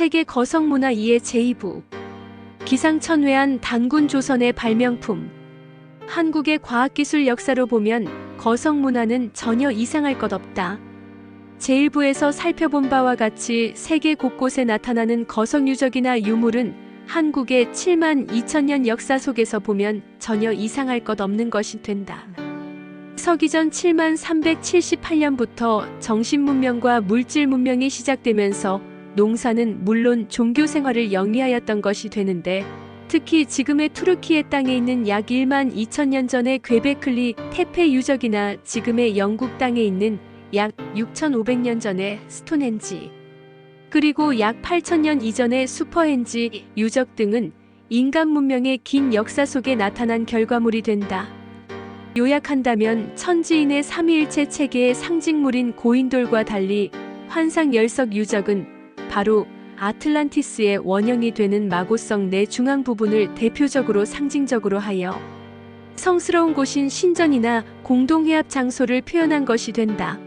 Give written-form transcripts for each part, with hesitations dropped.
세계 거성문화 2의 제2부 기상천외한 단군 조선의 발명품. 한국의 과학기술 역사로 보면 거성문화는 전혀 이상할 것 없다. 제1부에서 살펴본 바와 같이 세계 곳곳에 나타나는 거성유적이나 유물은 한국의 7만 2천년 역사 속에서 보면 전혀 이상할 것 없는 것이 된다. 서기전 7만 378년부터 정신문명과 물질문명이 시작되면서 농사는 물론 종교생활을 영위하였던 것이 되는데, 특히 지금의 투르키의 땅에 있는 약 1만 2천년 전의 괭베클리 테페 유적이나 지금의 영국 땅에 있는 약 6,500년 전의 스톤헨지, 그리고 약 8,000년 이전의 슈퍼헨지 유적 등은 인간 문명의 긴 역사 속에 나타난 결과물이 된다. 요약한다면 천지인의 삼위일체 체계의 상징물인 고인돌과 달리 환상열석 유적은 바로 아틀란티스의 원형이 되는 마고성 내 중앙 부분을 대표적으로 상징적으로 하여 성스러운 곳인 신전이나 공동회합 장소를 표현한 것이 된다.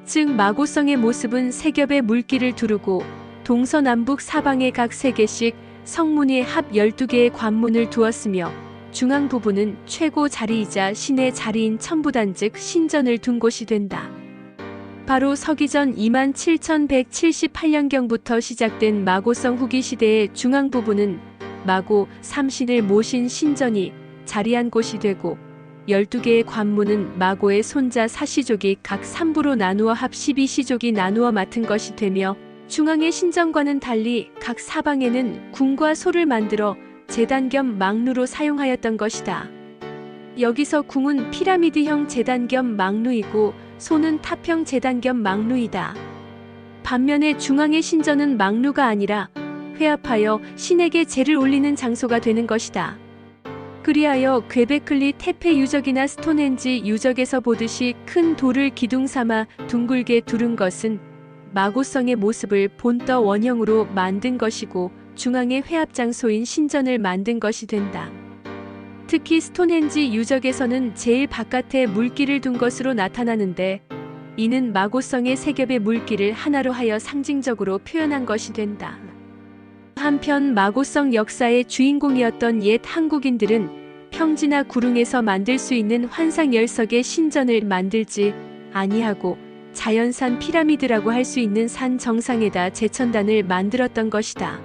즉 마고성의 모습은 세 겹의 물길을 두르고 동서남북 사방에 각 3개씩 성문이 합 12개의 관문을 두었으며 중앙 부분은 최고 자리이자 신의 자리인 천부단 즉 신전을 둔 곳이 된다. 바로 서기전 27,178년경부터 시작된 마고성 후기 시대의 중앙 부분은 마고 삼신을 모신 신전이 자리한 곳이 되고, 12개의 관문은 마고의 손자 사시족이 각 3부로 나누어 합 12시족이 나누어 맡은 것이 되며, 중앙의 신전과는 달리 각 사방에는 궁과 소를 만들어 제단 겸 망루로 사용하였던 것이다. 여기서 궁은 피라미드형 제단 겸 망루이고 소는 탑형 제단 겸 망루이다. 반면에 중앙의 신전은 망루가 아니라 회합하여 신에게 제를 올리는 장소가 되는 것이다. 그리하여 괭베클리 테페 유적이나 스톤헨지 유적에서 보듯이 큰 돌을 기둥 삼아 둥글게 두른 것은 마고성의 모습을 본떠 원형으로 만든 것이고, 중앙의 회합 장소인 신전을 만든 것이 된다. 특히 스톤헨지 유적에서는 제일 바깥에 물길을 둔 것으로 나타나는데, 이는 마고성의 세 겹의 물길을 하나로 하여 상징적으로 표현한 것이 된다. 한편 마고성 역사의 주인공이었던 옛 한국인들은 평지나 구릉에서 만들 수 있는 환상열석의 신전을 만들지 아니하고 자연산 피라미드라고 할 수 있는 산 정상에다 제천단을 만들었던 것이다.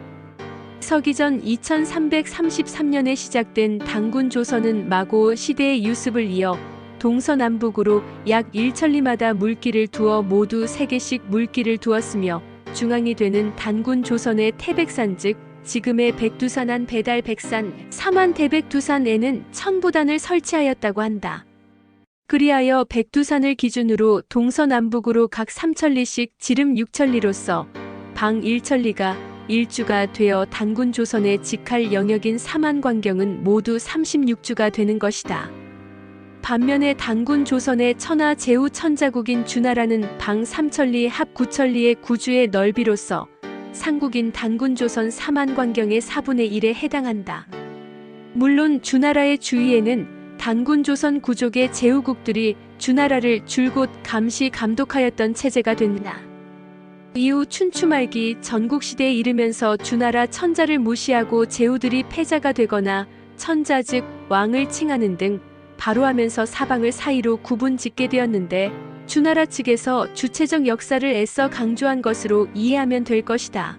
서기전 2333년에 시작된 단군 조선은 마고 시대의 유습을 이어 동서남북으로 약 1천리마다 물길을 두어 모두 3개씩 물길을 두었으며, 중앙이 되는 단군 조선의 태백산 즉 지금의 백두산안 배달백산 삼안대백두산에는 천부단을 설치하였다고 한다. 그리하여 백두산을 기준으로 동서남북으로 각 3천리씩 지름 6천리로서 방 1천리가 일주가 되어 단군 조선의 직할 영역인 삼안광경은 모두 36주가 되는 것이다. 반면에 단군 조선의 천하 제후 천자국인 주나라는 방 3천리 합 9천리의 구주의 넓이로서 상국인 단군 조선 삼안광경의 4분의 1에 해당한다. 물론 주나라의 주위에는 단군 조선 구족의 제후국들이 주나라를 줄곧 감시 감독하였던 체제가 된다. 이후 춘추 말기 전국시대에 이르면서 주나라 천자를 무시하고 제후들이 패자가 되거나 천자 즉 왕을 칭하는 등 바로하면서 사방을 사이로 구분 짓게 되었는데, 주나라 측에서 주체적 역사를 애써 강조한 것으로 이해하면 될 것이다.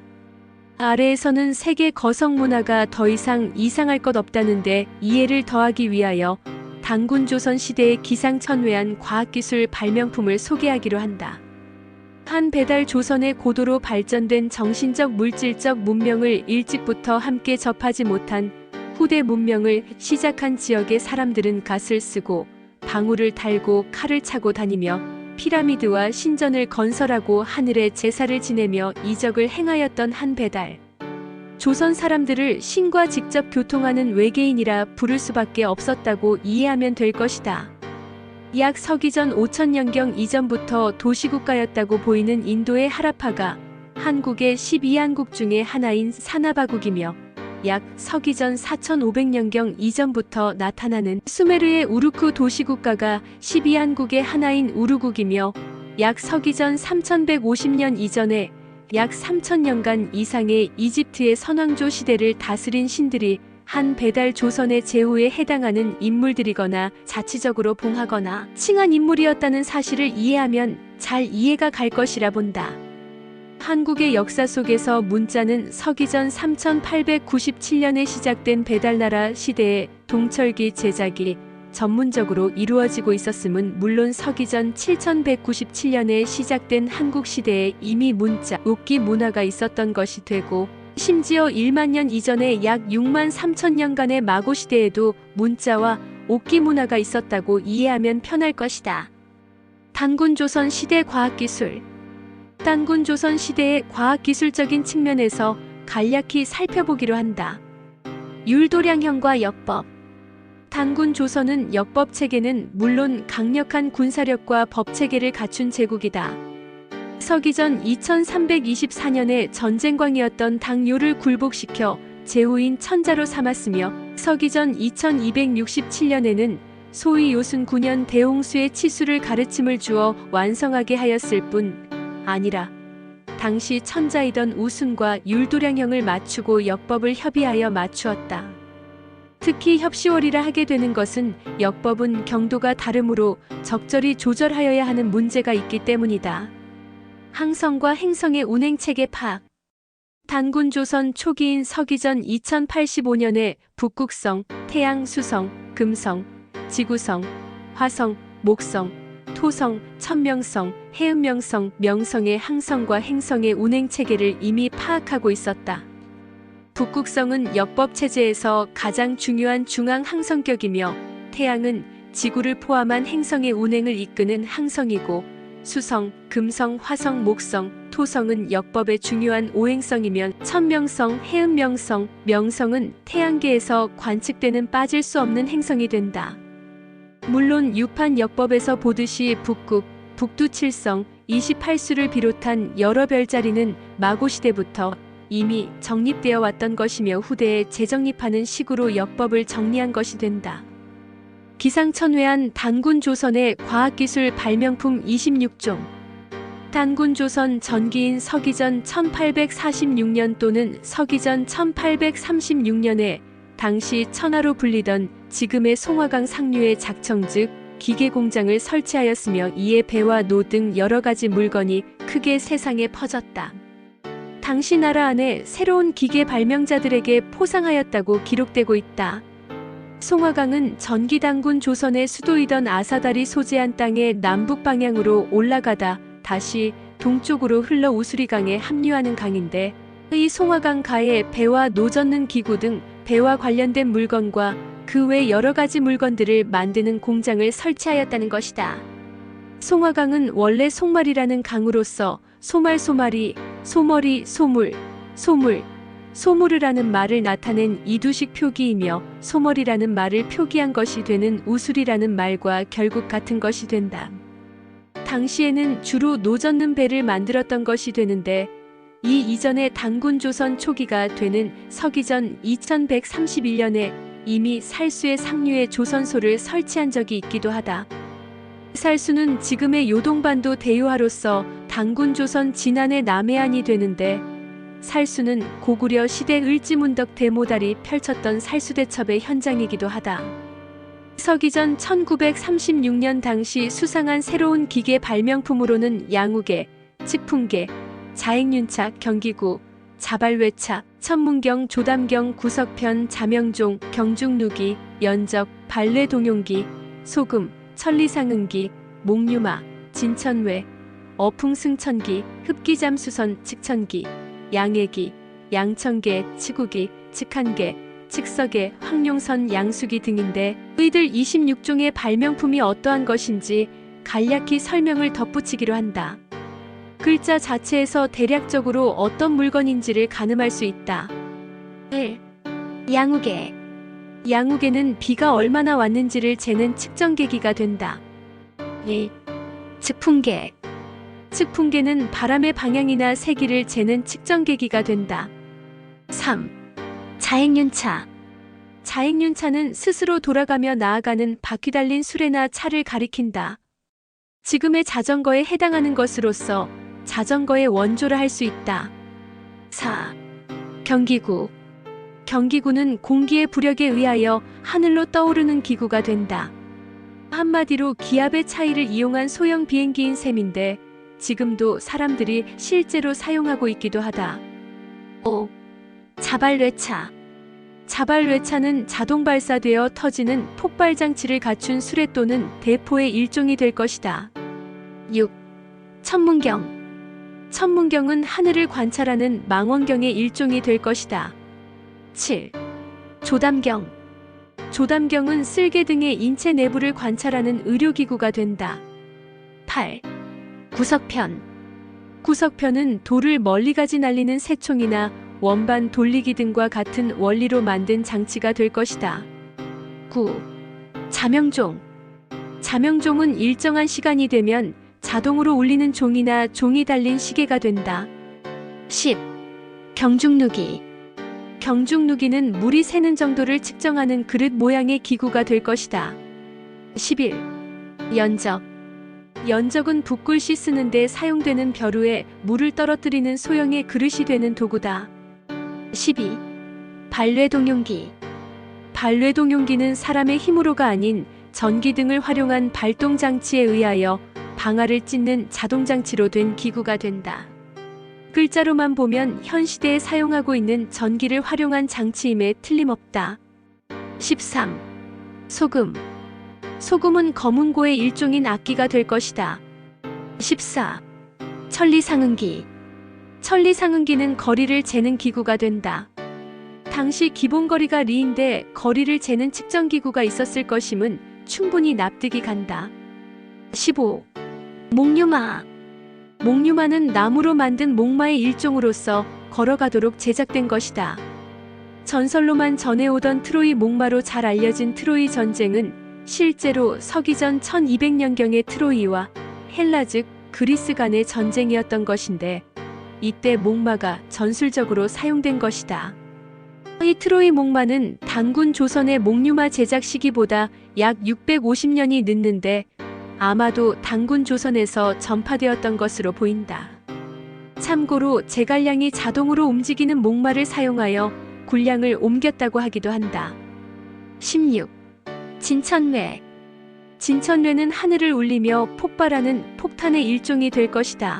아래에서는 세계 거성 문화가 더 이상 이상할 것 없다는데 이해를 더하기 위하여 단군 조선 시대의 기상천외한 과학기술 발명품을 소개하기로 한다. 한 배달 조선의 고도로 발전된 정신적 물질적 문명을 일찍부터 함께 접하지 못한 후대 문명을 시작한 지역의 사람들은 갓을 쓰고 방울을 달고 칼을 차고 다니며 피라미드와 신전을 건설하고 하늘에 제사를 지내며 이적을 행하였던 한 배달 조선 사람들을 신과 직접 교통하는 외계인이라 부를 수밖에 없었다고 이해하면 될 것이다. 약 서기전 5000년경 이전부터 도시국가였다고 보이는 인도의 하라파가 한국의 12한국 중의 하나인 사나바국이며, 약 서기전 4500년경 이전부터 나타나는 수메르의 우루크 도시국가가 12한국의 하나인 우루국이며, 약 서기전 3150년 이전에 약 3000년간 이상의 이집트의 선왕조 시대를 다스린 신들이 한 배달 조선의 제후에 해당하는 인물들이거나 자치적으로 봉하거나 칭한 인물이었다는 사실을 이해하면 잘 이해가 갈 것이라 본다. 한국의 역사 속에서 문자는 서기전 3897년에 시작된 배달나라 시대에 동철기 제작이 전문적으로 이루어지고 있었음은 물론 서기전 7197년에 시작된 한국 시대에 이미 문자, 옥기 문화가 있었던 것이 되고 심지어 1만 년 이전에 약 6만 3천 년간의 마고 시대에도 문자와 옥기 문화가 있었다고 이해하면 편할 것이다. 단군조선 시대 과학기술. 단군조선 시대의 과학기술적인 측면에서 간략히 살펴보기로 한다. 율도량형과 역법. 단군조선은 역법체계는 물론 강력한 군사력과 법체계를 갖춘 제국이다. 서기전 2324년에 전쟁광이었던 당요를 굴복시켜 제후인 천자로 삼았으며 서기전 2267년에는 소위 요순 9년 대홍수의 치수를 가르침을 주어 완성하게 하였을 뿐 아니라 당시 천자이던 우순과 율도량형을 맞추고 역법을 협의하여 맞추었다. 특히 협시월이라 하게 되는 것은 역법은 경도가 다르므로 적절히 조절하여야 하는 문제가 있기 때문이다. 항성과 행성의 운행체계 파악. 단군조선 초기인 서기전 2085년에 북극성, 태양, 수성, 금성, 지구성, 화성, 목성, 토성, 천명성, 해음명성, 명성의 항성과 행성의 운행체계를 이미 파악하고 있었다. 북극성은 역법체제에서 가장 중요한 중앙항성격이며 태양은 지구를 포함한 행성의 운행을 이끄는 항성이고 수성, 금성, 화성, 목성, 토성은 역법의 중요한 오행성이면 천명성, 해음명성, 명성은 태양계에서 관측되는 빠질 수 없는 행성이 된다. 물론 유판 역법에서 보듯이 북극, 북두칠성, 28수를 비롯한 여러 별자리는 마고시대부터 이미 정립되어 왔던 것이며 후대에 재정립하는 식으로 역법을 정리한 것이 된다. 기상천외한 단군조선의 과학기술 발명품 26종. 단군조선 전기인 서기전 1846년 또는 서기전 1836년에 당시 천하로 불리던 지금의 송화강 상류의 작청 즉 기계공장을 설치하였으며 이에 배와 노 등 여러 가지 물건이 크게 세상에 퍼졌다. 당시 나라 안에 새로운 기계 발명자들에게 포상하였다고 기록되고 있다. 송화강은 전기단군 조선의 수도이던 아사다리 소재한 땅의 남북 방향으로 올라가다 다시 동쪽으로 흘러 우수리강에 합류하는 강인데 이 송화강 가에 배와 노 젓는 기구 등 배와 관련된 물건과 그 외 여러 가지 물건들을 만드는 공장을 설치하였다는 것이다. 송화강은 원래 송말이라는 강으로서 소말, 소마리, 소머리, 소물, 소물, 소무르라는 말을 나타낸 이두식 표기이며 소머리라는 말을 표기한 것이 되는 우술이라는 말과 결국 같은 것이 된다. 당시에는 주로 노 젓는 배를 만들었던 것이 되는데 이 이전의 단군조선 초기가 되는 서기전 2131년에 이미 살수의 상류에 조선소를 설치한 적이 있기도 하다. 살수는 지금의 요동반도 대유하로서 단군조선 진안의 남해안이 되는데 살수는 고구려 시대 을지문덕 대모달이 펼쳤던 살수대첩의 현장이기도 하다. 서기전 1936년 당시 수상한 새로운 기계 발명품으로는 양우계, 측풍계, 자행윤차, 경기구, 자발외차, 천문경, 조담경, 구석편, 자명종, 경중누기, 연적, 발레동용기, 소금, 천리상응기, 목류마, 진천외, 어풍승천기, 흡기잠수선, 측천기, 양해기, 양천계, 치구기, 측한계, 측석계, 황룡선, 양수기 등인데 이들 26종의 발명품이 어떠한 것인지 간략히 설명을 덧붙이기로 한다. 글자 자체에서 대략적으로 어떤 물건인지를 가늠할 수 있다. 1. 양우계. 양우계는 비가 얼마나 왔는지를 재는 측정계기가 된다. 2. 측풍계. 측풍계는 바람의 방향이나 세기를 재는 측정계기가 된다. 3. 자행윤차. 자행윤차는 스스로 돌아가며 나아가는 바퀴 달린 수레나 차를 가리킨다. 지금의 자전거에 해당하는 것으로서 자전거의 원조라 할 수 있다. 4. 경기구. 경기구는 공기의 부력에 의하여 하늘로 떠오르는 기구가 된다. 한마디로 기압의 차이를 이용한 소형 비행기인 셈인데 지금도 사람들이 실제로 사용하고 있기도 하다. 5. 자발뢰차. 자발뢰차는 자동 발사되어 터지는 폭발 장치를 갖춘 수레 또는 대포의 일종이 될 것이다. 6. 천문경. 천문경은 하늘을 관찰하는 망원경의 일종이 될 것이다. 7. 조담경. 조담경은 쓸개 등의 인체 내부를 관찰하는 의료기구가 된다. 8. 구석편. 구석편은 돌을 멀리까지 날리는 새총이나 원반 돌리기 등과 같은 원리로 만든 장치가 될 것이다. 9. 자명종. 자명종은 일정한 시간이 되면 자동으로 울리는 종이나 종이 달린 시계가 된다. 10. 경중누기. 경중누기는 물이 새는 정도를 측정하는 그릇 모양의 기구가 될 것이다. 11. 연적. 연적은 붓글씨 쓰는데 사용되는 벼루에 물을 떨어뜨리는 소형의 그릇이 되는 도구다. 12. 발뢰동용기. 발뢰동용기는 사람의 힘으로가 아닌 전기 등을 활용한 발동장치에 의하여 방아를 찢는 자동장치로 된 기구가 된다. 글자로만 보면 현 시대에 사용하고 있는 전기를 활용한 장치임에 틀림없다. 13. 소금. 소금은 검은고의 일종인 악기가 될 것이다. 14. 천리상응기. 천리상응기는 거리를 재는 기구가 된다. 당시 기본거리가 리인데 거리를 재는 측정기구가 있었을 것임은 충분히 납득이 간다. 15. 목류마. 목류마는 나무로 만든 목마의 일종으로서 걸어가도록 제작된 것이다. 전설로만 전해오던 트로이 목마로 잘 알려진 트로이 전쟁은 실제로 서기전 1200년경의 트로이와 헬라 즉 그리스 간의 전쟁이었던 것인데 이때 목마가 전술적으로 사용된 것이다. 이 트로이 목마는 단군 조선의 목류마 제작 시기보다 약 650년이 늦는데 아마도 단군 조선에서 전파되었던 것으로 보인다. 참고로 제갈량이 자동으로 움직이는 목마를 사용하여 군량을 옮겼다고 하기도 한다. 16. 진천뢰. 진천뢰는 하늘을 울리며 폭발하는 폭탄의 일종이 될 것이다.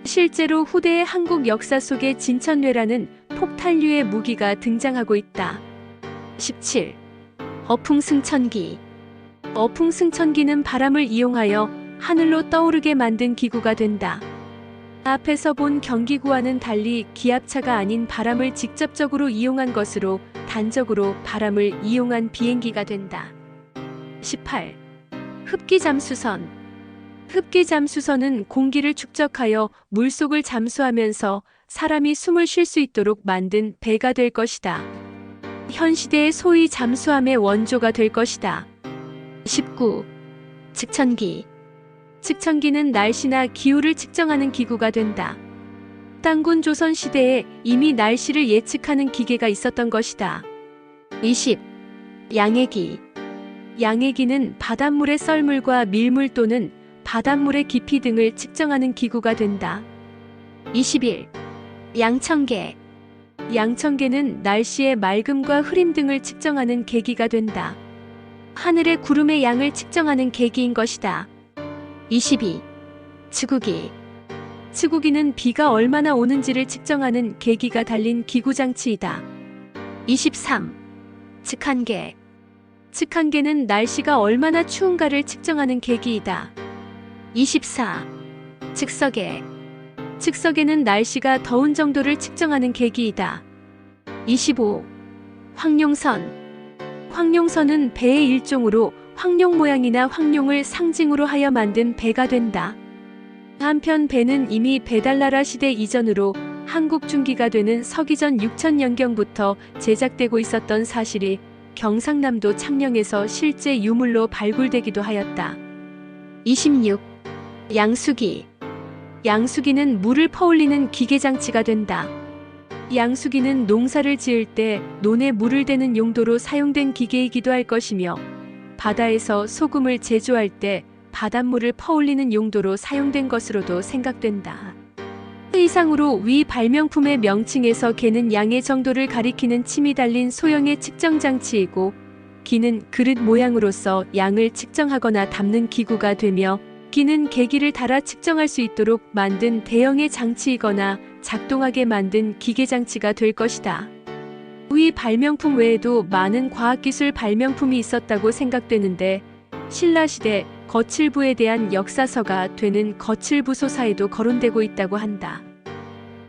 실제로 후대의 한국 역사 속에 진천뢰라는 폭탄류의 무기가 등장하고 있다. 17. 어풍승천기. 어풍승천기는 바람을 이용하여 하늘로 떠오르게 만든 기구가 된다. 앞에서 본 경기구와는 달리 기압차가 아닌 바람을 직접적으로 이용한 것으로 단적으로 바람을 이용한 비행기가 된다. 18. 흡기잠수선. 흡기잠수선은 공기를 축적하여 물속을 잠수하면서 사람이 숨을 쉴 수 있도록 만든 배가 될 것이다. 현 시대의 소위 잠수함의 원조가 될 것이다. 19. 측천기. 측천기는 날씨나 기후를 측정하는 기구가 된다. 단군 조선 시대에 이미 날씨를 예측하는 기계가 있었던 것이다. 20. 양해기. 양해기는 바닷물의 썰물과 밀물 또는 바닷물의 깊이 등을 측정하는 기구가 된다. 21. 양천계. 양천계는 날씨의 맑음과 흐림 등을 측정하는 계기가 된다. 하늘의 구름의 양을 측정하는 계기인 것이다. 22. 치구기. 치구기는 비가 얼마나 오는지를 측정하는 계기가 달린 기구장치이다. 23. 측한계. 측한계는 날씨가 얼마나 추운가를 측정하는 계기이다. 24. 측서계. 측서계는 날씨가 더운 정도를 측정하는 계기이다. 25. 황룡선. 황룡선은 배의 일종으로 황룡 모양이나 황룡을 상징으로 하여 만든 배가 된다. 한편 배는 이미 배달나라 시대 이전으로 한국 중기가 되는 서기전 6000년경부터 제작되고 있었던 사실이 경상남도 창녕에서 실제 유물로 발굴되기도 하였다. 26. 양수기. 양수기는 물을 퍼올리는 기계장치가 된다. 양수기는 농사를 지을 때 논에 물을 대는 용도로 사용된 기계이기도 할 것이며 바다에서 소금을 제조할 때 바닷물을 퍼올리는 용도로 사용된 것으로도 생각된다. 이상으로 위 발명품의 명칭에서 개는 양의 정도를 가리키는 침이 달린 소형의 측정 장치이고 기는 그릇 모양으로서 양을 측정하거나 담는 기구가 되며 기는 계기를 달아 측정할 수 있도록 만든 대형의 장치이거나 작동하게 만든 기계 장치가 될 것이다. 위 발명품 외에도 많은 과학기술 발명품이 있었다고 생각되는데 신라시대 거칠부에 대한 역사서가 되는 거칠부소사에도 거론되고 있다고 한다.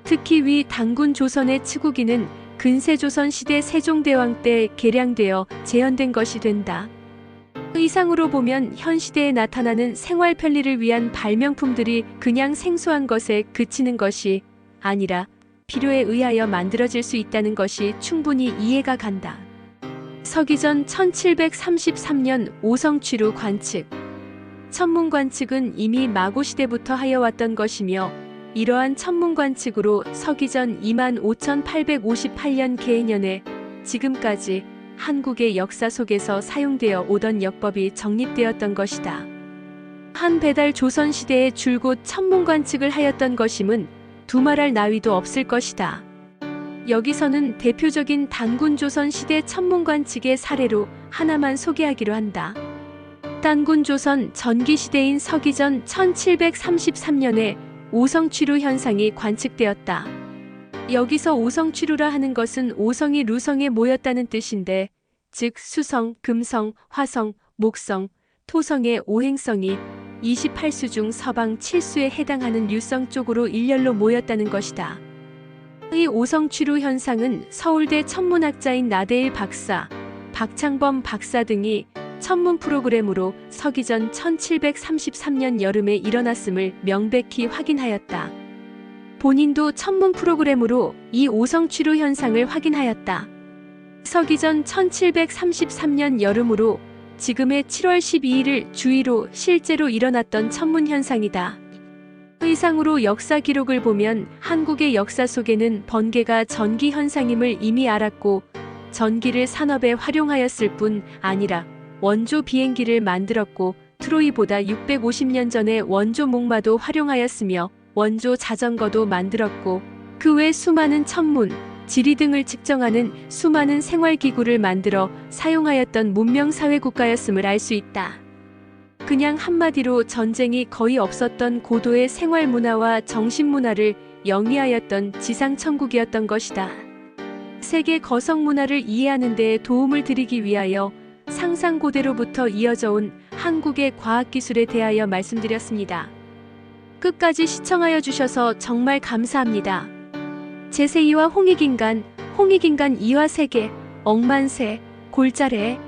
특히 위 단군 조선의 치구기는 근세조선 시대 세종대왕 때 개량되어 재현된 것이 된다. 이상으로 보면 현 시대에 나타나는 생활 편리를 위한 발명품들이 그냥 생소한 것에 그치는 것이 아니라 필요에 의하여 만들어질 수 있다는 것이 충분히 이해가 간다. 서기전 1733년 오성취루 관측. 천문 관측은 이미 마고 시대부터 하여왔던 것이며 이러한 천문 관측으로 서기전 25,858년 개해년에 지금까지 한국의 역사 속에서 사용되어 오던 역법이 정립되었던 것이다. 한 배달 조선시대에 줄곧 천문 관측을 하였던 것임은 두말할 나위도 없을 것이다. 여기서는 대표적인 단군 조선 시대 천문 관측의 사례로 하나만 소개하기로 한다. 단군 조선 전기 시대인 서기전 1733년에 오성취루 현상이 관측되었다. 여기서 오성취루라 하는 것은 오성이 루성에 모였다는 뜻인데, 즉 수성, 금성, 화성, 목성, 토성의 오행성이 28수 중 서방 7수에 해당하는 류성 쪽으로 일렬로 모였다는 것이다. 이 오성취루 현상은 서울대 천문학자인 나대일 박사, 박창범 박사 등이 천문 프로그램으로 서기전 1733년 여름에 일어났음을 명백히 확인하였다. 본인도 천문 프로그램으로 이 오성취루 현상을 확인하였다. 서기전 1733년 여름으로 지금의 7월 12일을 주의로 실제로 일어났던 천문 현상이다. 의상으로 역사 기록을 보면 한국의 역사 속에는 번개가 전기 현상임을 이미 알았고 전기를 산업에 활용하였을 뿐 아니라 원조 비행기를 만들었고 트로이보다 650년 전에 원조 목마도 활용하였으며 원조 자전거도 만들었고 그 외 수많은 천문, 지리 등을 측정하는 수많은 생활기구를 만들어 사용하였던 문명사회 국가였음을 알 수 있다. 그냥 한마디로 전쟁이 거의 없었던 고도의 생활문화와 정신문화를 영위하였던 지상천국이었던 것이다. 세계 거성문화를 이해하는 데 도움을 드리기 위하여 상상고대로부터 이어져 온 한국의 과학기술에 대하여 말씀드렸습니다. 끝까지 시청하여 주셔서 정말 감사합니다. 제세2와 홍익인간, 홍익인간 2와 세계, 억만세, 골자래,